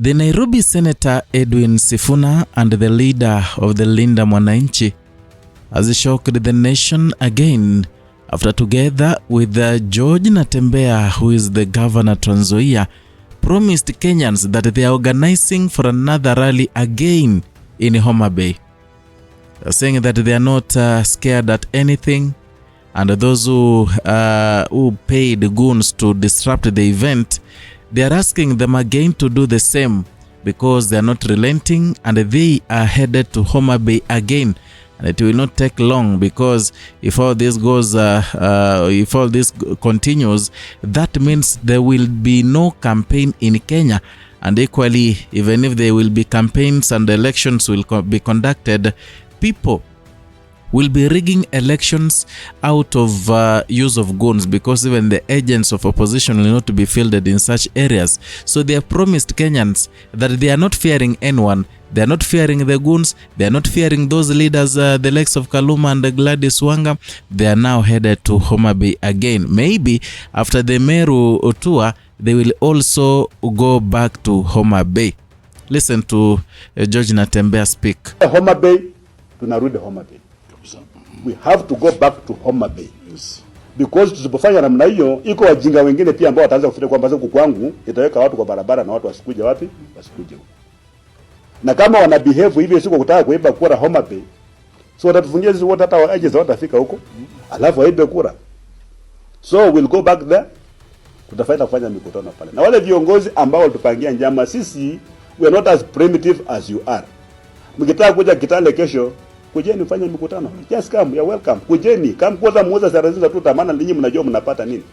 The Nairobi Senator Edwin Sifuna and the leader of the Linda Mwananchi has shocked the nation again after, together with George Natembeya, who is the governor Trans Nzoia, promised Kenyans that they are organizing for another rally again in Homa Bay, saying that they are not scared at anything, and those who paid goons to disrupt the event, they are asking them again to do the same, because they are not relenting and they are headed to Homa Bay again. And it will not take long, because if all this goes, if all this continues, that means there will be no campaign in Kenya. And equally, even if there will be campaigns and elections will be conducted, people will be rigging elections out of use of guns, because even the agents of opposition will not be fielded in such areas. So they have promised Kenyans that they are not fearing anyone. They are not fearing the goons. They are not fearing those leaders, the likes of Kaluma and Gladys Wanga. They are now headed to Homa Bay again. Maybe after the Meru tour, they will also go back to Homa Bay. Listen to George Natembeya speak. Homa Bay, tunarudi Homa Bay. We have to go back to Homa Bay. Yes. Because tusipofanya namna hiyo, iko wajinga wengine pia ambao wataanza kufikiria kwamba huku kwangu itaweka watu kwa barabara na watu wasikuje wapi? Wasikuje huko. Na kama wana behave hivyo, siko kutaka kuiba kura Homa Bay, so watatufungia sisi wote, hata agents watafika huko alafu waibe kura. So we'll go back there, tutafanya kufanya mikutano pale na wale viongozi ambao walitupangia njama. Sisi we are not as primitive as you are. Mkitaka kuja Kitale kesho, kujeni fanya mikutano. Just come, you are welcome. Kujeni, kama kwanza muweza saraziza tu tamana, ninyi mnajua mnapata nini.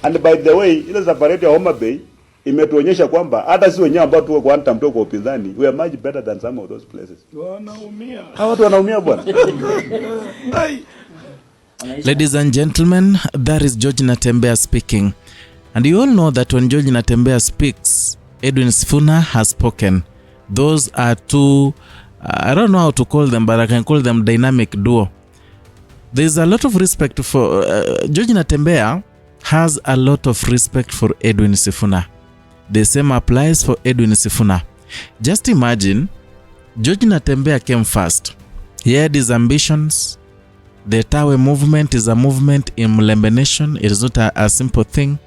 And by the way, ile safari ya Homa Bay imetuonyesha kwamba hata si wenyewe ambao tuko kwa mtoko kwa upinzani, we are much better than some of those places. Wanaumia. Hao watu wanaumia bwana. Ladies and gentlemen, that is George Natembeya speaking. And you all know that when George Natembeya speaks, Edwin Sifuna has spoken. Those are two, I don't know how to call them, but I can call them dynamic duo. There's a lot of respect for, George Natembeya has a lot of respect for Edwin Sifuna. The same applies for Edwin Sifuna. Just imagine, George Natembeya came first. He had his ambitions. The Tawe movement is a movement in Mlembe Nation. It is not a simple thing.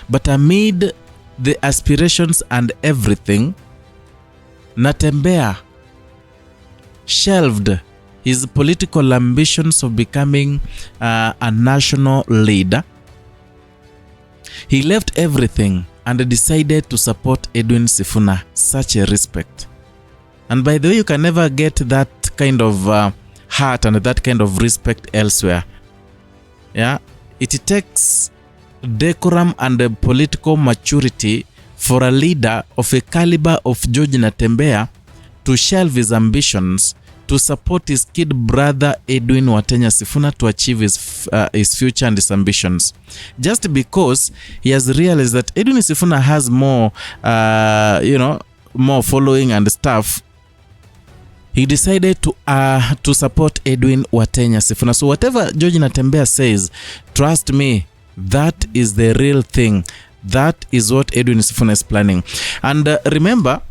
But amid the aspirations and everything, Natembeya shelved his political ambitions of becoming a national leader. He left everything and decided to support Edwin Sifuna. Such a respect. And by the way, you can never get that kind of heart and that kind of respect elsewhere. Yeah, it takes decorum and political maturity for a leader of a caliber of George Natembeya to shelve his ambitions to support his kid brother Edwin Watenya Sifuna to achieve his future and his ambitions. Just because he has realized that Edwin Sifuna has more, more following and stuff, he decided to support Edwin Watenya Sifuna. So whatever George Natembeya says, trust me, that is the real thing. That is what Edwin Sifuna is planning. And remember,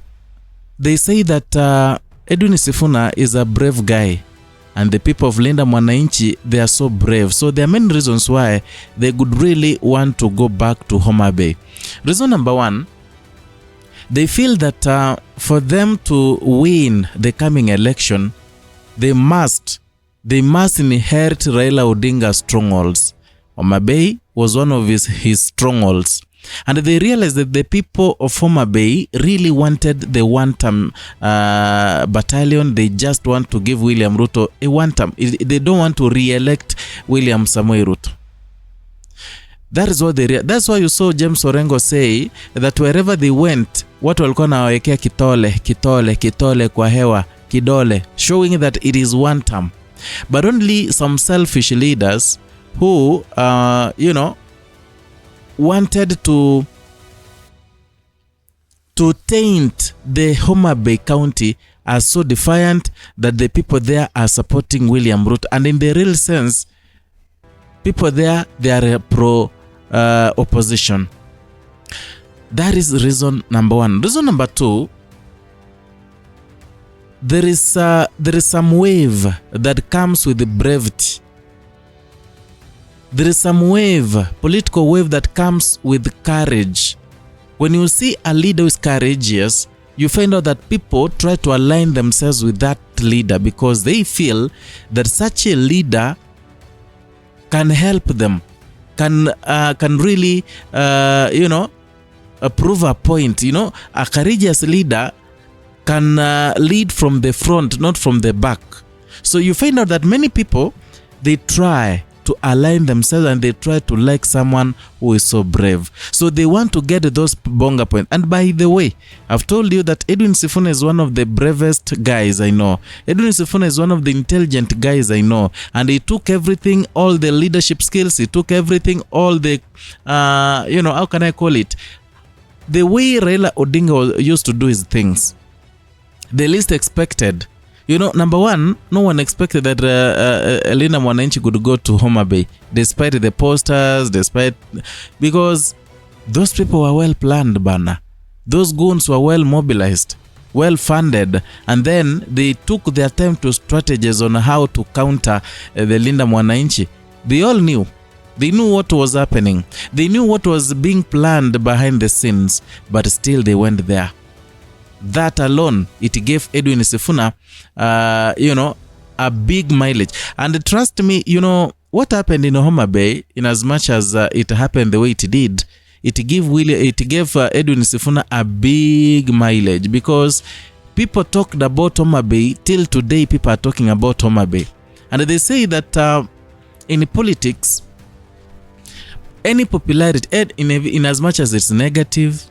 they say that Edwin Sifuna is a brave guy, and the people of Linda Mwananchi, they are so brave. So there are many reasons why they would really want to go back to Homa Bay. Reason number one, they feel that for them to win the coming election, they must inherit Raila Odinga's strongholds. Homa Bay was one of his strongholds. And they realized that the people of Homa Bay really wanted the one-term battalion. They just want to give William Ruto a one-term. They don't want to re-elect William Samoei Ruto. That is what that's why you saw James Orengo say that wherever they went, watu walikuwa nawawekea kitole kwa hewa, kidole, showing that it is one term. But only some selfish leaders who, wanted to taint the Homa Bay County as so defiant that the people there are supporting William Ruto. And in the real sense, people there, they are pro opposition. That is reason number one. Reason number two, there is some wave that comes with the brevity. There is some wave, political wave that comes with courage. When you see a leader who is courageous, you find out that people try to align themselves with that leader because they feel that such a leader can help them, can really, prove a point. A courageous leader can lead from the front, not from the back. So you find out that many people, they try to align themselves and they try to like someone who is so brave. So they want to get those bonga points. And by the way, I've told you that Edwin Sifuna is one of the bravest guys I know. Edwin Sifuna is one of the intelligent guys I know. And he took everything, all the leadership skills, he took everything, all the, how can I call it? The way Raila Odinga used to do his things. The least expected. Number one, no one expected that Linda Mwananchi could go to Homa Bay, despite the posters, because those people were well planned, bana. Those goons were well mobilized, well funded, and then they took their time to strategize on how to counter the Linda Mwananchi. They all knew. They knew what was happening. They knew what was being planned behind the scenes, but still they went there. That alone, it gave Edwin Sifuna, a big mileage. And trust me, what happened in Homa Bay, in as much as it happened the way it did, it gave Edwin Sifuna a big mileage, because people talked about Homa Bay. Till today, people are talking about Homa Bay. And they say that in politics, any popularity, in as much as it's negative,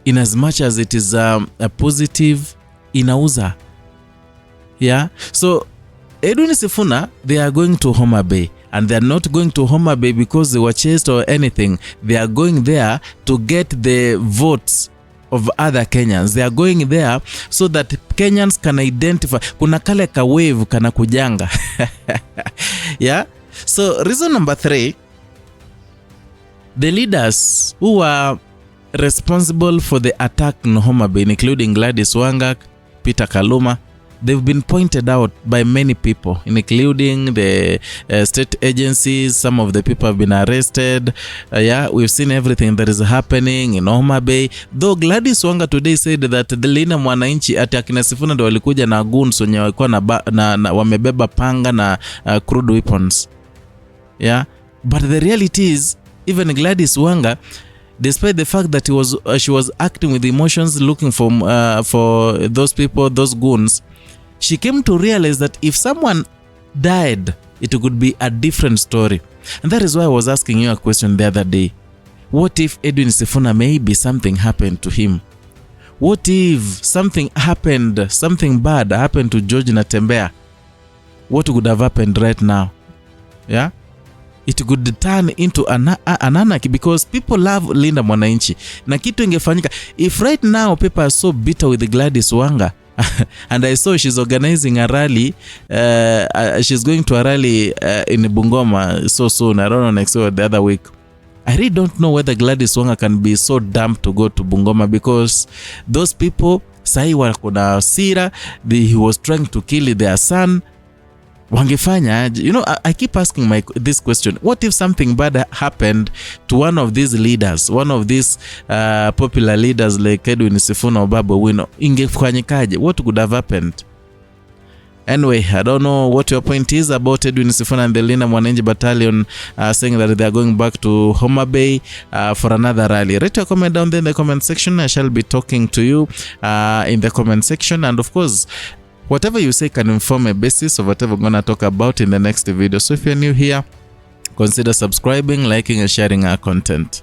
in as much as it is a positive, inauza. Yeah. So Edwin Sifuna, they are going to Homa Bay, and they are not going to Homa Bay because they were chased or anything. They are going there to get the votes of other Kenyans. They are going there so that Kenyans can identify. Kuna kale ka wave kana kujanga. Yeah. So reason number 3, the leaders who are responsible for the attack in Homa Bay, including Gladys Wanga, Peter Kaluma, they've been pointed out by many people, including the state agencies. Some of the people have been arrested. We've seen everything that is happening in Homa Bay. Though Gladys Wanga today said that the Linda Mwananchi ati akina Sifuna ndo walikuja na goons wenye walikuwa na wamebeba panga na crude weapons. Yeah, but the reality is, even Gladys Wanga, despite the fact that she was acting with emotions, looking for those people, those goons, she came to realize that if someone died, it could be a different story. And that is why I was asking you a question the other day. What if Edwin Sifuna, maybe something happened to him? What if something bad happened to George Natembea? What would have happened right now? Yeah? It could turn into an anarchy, because people love Linda Mwananchi. Na kitu ingefanyika, if right now people are so bitter with Gladys Wanga, and I saw she's organizing a rally, she's going to a rally in Bungoma so soon, I don't know, next week or the other week. I really don't know whether Gladys Wanga can be so dumb to go to Bungoma, because those people, sahi wako na hasira, he was trying to kill their son. Wangefanya, I keep asking this question. What if something bad happened to one of these leaders, one of these popular leaders like Edwin Sifuna or Babu Wino? Ingefanyikaje? What could have happened? Anyway, I don't know what your point is about Edwin Sifuna and the Linda Mwananchi battalion saying that they are going back to Homa Bay for another rally. Write your comment down there in the comment section. I shall be talking to you in the comment section. And of course, whatever you say can inform a basis of whatever we're going to talk about in the next video. So if you're new here, consider subscribing, liking, and sharing our content.